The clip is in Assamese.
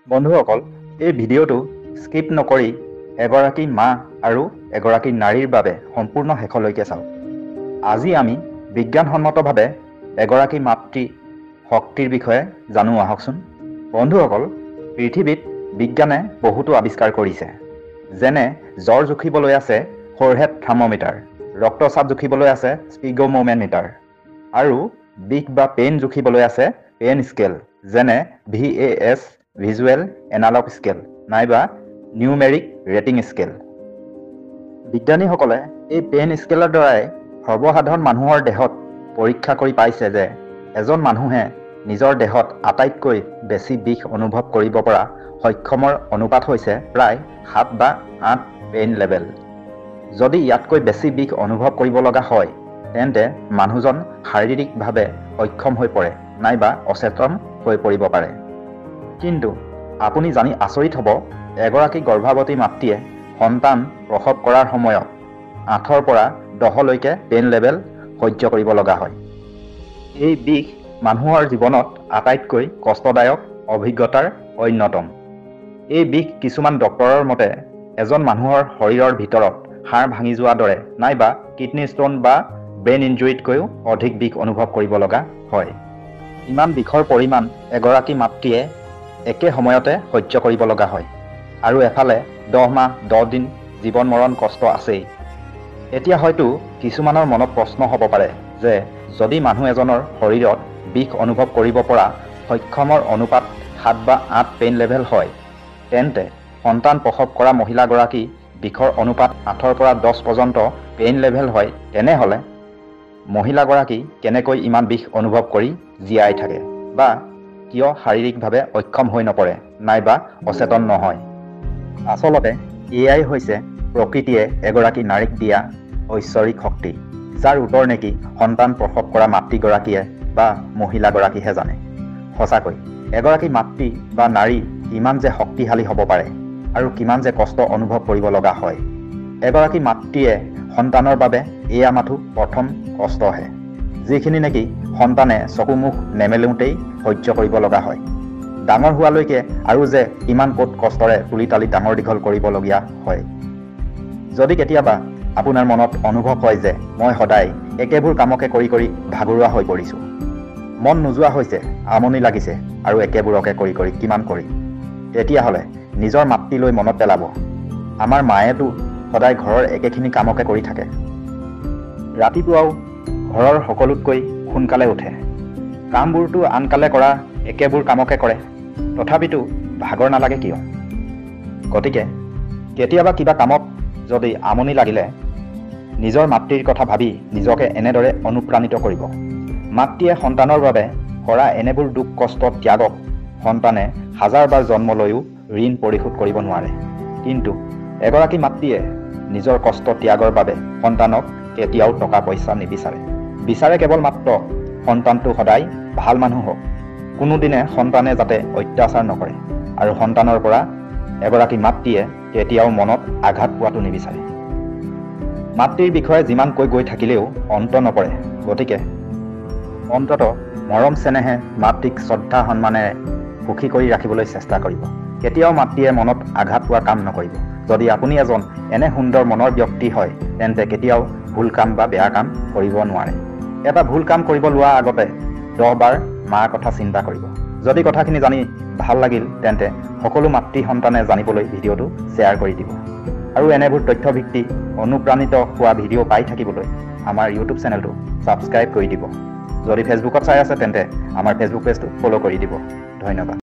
বন্ধুসকল, এই ভিডিঅ'টো স্কিপ নকৰি এগৰাকী মা আৰু এগৰাকী নাৰীৰ বাবে সম্পূৰ্ণ শেষলৈকে চাওক। আজি আমি বিজ্ঞানসন্মতভাৱে এগৰাকী মাতৃ শক্তিৰ বিষয়ে জানো আহকচোন। বন্ধুসকল, পৃথিৱীত বিজ্ঞানে বহুতো আৱিষ্কাৰ কৰিছে, যেনে জ্বৰ জুখিবলৈ আছে ফৰহেড থাৰ্মোমিটাৰ, ৰক্তচাপ জুখিবলৈ আছে স্পিগোমোমিটাৰ, আৰু বিষ বা পেইন জুখিবলৈ আছে পেইন স্কেল, যেনে VAS ভিজুৱেল এনালগ স্কেল নাইবা নিউমেৰিক ৰেটিং স্কেল। বিজ্ঞানীসকলে এই পেইন স্কেলৰ দ্বাৰাই সৰ্বসাধাৰণ মানুহৰ দেহত পৰীক্ষা কৰি পাইছে যে এজন মানুহে নিজৰ দেহত আটাইতকৈ বেছি বিষ অনুভৱ কৰিব পৰা সক্ষমৰ অনুপাত হৈছে প্ৰায় 7 বা 8 পেইন লেভেল। যদি ইয়াতকৈ বেছি বিষ অনুভৱ কৰিব লগা হয় তেন্তে মানুহজন শাৰীৰিকভাৱে অক্ষম হৈ পৰে নাইবা অচেতন হৈ পৰিব পাৰে। কিন্তু আপুনি জানি আচৰিত হ'ব, এগৰাকী গৰ্ভৱতী মাতৃয়ে সন্তান প্ৰসৱ কৰাৰ সময়ত 8ৰ পৰা 10লৈকে পেইন লেভেল সহ্য কৰিব লগা হয়। এই বিষ মানুহৰ জীৱনত আটাইতকৈ কষ্টদায়ক অভিজ্ঞতাৰ অন্যতম। এই বিষ কিছুমান ডক্তৰৰ মতে এজন মানুহৰ শৰীৰৰ ভিতৰত হাড় ভাঙি যোৱাৰ দৰে নাইবা কিডনী ষ্টোন বা ব্ৰেইন ইঞ্জুৰিতকৈও অধিক বিষ অনুভৱ কৰিব লগা হয়। ইমান বিষৰ পৰিমাণ এগৰাকী মাতৃয়ে একে সময়তে সহ্য কৰিব লগা হয়, আৰু এফালে 10 মাহ 10 দিন জীৱন মৰণ কষ্ট আছেই। এতিয়া হয়তো কিছুমানৰ মনত প্ৰশ্ন হ'ব পাৰে যে যদি মানুহ এজনৰ শৰীৰত বিষ অনুভৱ কৰিব পৰা সক্ষমৰ অনুপাত 7 বা 8 পেইন লেভেল হয়, তেন্তে সন্তান প্ৰসৱ কৰা মহিলাগৰাকী বিষৰ অনুপাত 8ৰ পৰা 10 পৰ্যন্ত পেইন লেভেল হয়, তেনেহ'লে মহিলাগৰাকী কেনেকৈ ইমান বিষ অনুভৱ কৰি জীয়াই থাকে বা কিয় শাৰীৰিকভাৱে অক্ষম হৈ নপৰে নাইবা অচেতন নহয়? আচলতে এয়াই হৈছে প্ৰকৃতিয়ে এগৰাকী নাৰীক দিয়া ঐশ্বৰিক শক্তি, যাৰ উত্তৰ নেকি সন্তান প্ৰসৱ কৰা মাতৃগৰাকীয়ে বা মহিলাগৰাকীহে জানে। সঁচাকৈ এগৰাকী মাতৃ বা নাৰী কিমান যে শক্তিশালী হ'ব পাৰে আৰু কিমান যে কষ্ট অনুভৱ কৰিব লগা হয়। এগৰাকী মাতৃয়ে সন্তানৰ বাবে এয়া মাথো প্ৰথম কষ্টহে, যিখিনি নেকি সন্তানে চকুমুখ নেমেলোঁতেই সহ্য কৰিব লগা হয়। ডাঙৰ হোৱালৈকে আৰু যে কিমান ক'ত কষ্টৰে তুলি তালি ডাঙৰ দীঘল কৰিবলগীয়া হয়। যদি কেতিয়াবা আপোনাৰ মনত অনুভৱ হয় যে মই সদায় একেবোৰ কামকে কৰি কৰি ভাগৰুৱা হৈ পৰিছোঁ, মন নোযোৱা হৈছে, আমনি লাগিছে আৰু একেবোৰকে কৰি কৰি কিমান কৰি, তেতিয়াহ'লে নিজৰ মাতৃলৈ মনত পেলাব, আমাৰ মায়েতো সদায় ঘৰৰ একেখিনি কামকে কৰি থাকে। ৰাতিপুৱাও ঘৰৰ সকলোতকৈ সোনকালে উঠে, কামবোৰতো আনকালে কৰা একেবোৰ কামকে কৰে, তথাপিতো ভাগৰ নালাগে কিয়? গতিকে কেতিয়াবা কিবা কামত যদি আমনি লাগিলে নিজৰ মাতৃৰ কথা ভাবি নিজকে এনেদৰে অনুপ্ৰাণিত কৰিব, মাতৃয়ে সন্তানৰ বাবে কৰা এনেবোৰ দুখ কষ্ট ত্যাগক সন্তানে হাজাৰবাৰ জন্ম লৈও ঋণ পৰিশোধ কৰিব নোৱাৰে। কিন্তু এগৰাকী মাতৃয়ে নিজৰ কষ্ট ত্যাগৰ বাবে সন্তানক কেতিয়াও টকা পইচা নিবিচাৰে, বিচাৰে কেৱল মাত্ৰ সন্তানটো সদায় ভাল মানুহ হওক, কোনোদিনে সন্তানে যাতে অত্যাচাৰ নকৰে, আৰু সন্তানৰ পৰা এগৰাকী মাতৃয়ে কেতিয়াও মনত আঘাত পোৱাটো নিবিচাৰে। মাতৃৰ বিষয়ে যিমানকৈ গৈ থাকিলেও অন্ত নপৰে, গতিকে অন্তত মৰম চেনেহে মাতৃক শ্ৰদ্ধা সন্মানেৰে সুখী কৰি ৰাখিবলৈ চেষ্টা কৰিব। কেতিয়াও মাতৃয়ে মনত আঘাত পোৱা কাম নকৰিব। যদি আপুনি এজন এনে সুন্দৰ মনৰ ব্যক্তি হয় তেন্তে কেতিয়াও ভুল কাম বা বেয়া কাম কৰিব নোৱাৰে। এটা ভুল কাম কৰিব লোৱাৰ আগতে 10 বাৰ মাৰ কথা চিন্তা কৰিব। যদি কথাখিনি জানি ভাল লাগিল তেন্তে সকলো মাতৃ সন্তানে জানিবলৈ ভিডিঅ'টো শ্বেয়াৰ কৰি দিব, আৰু এনেবোৰ তথ্যভিত্তিক অনুপ্ৰাণিত হোৱা ভিডিঅ' পাই থাকিবলৈ আমাৰ ইউটিউব চেনেলটো ছাবস্ক্ৰাইব কৰি দিব। যদি ফেচবুকত চাই আছে তেন্তে আমাৰ ফেচবুক পেজটো ফ'ল' কৰি দিব। ধন্যবাদ।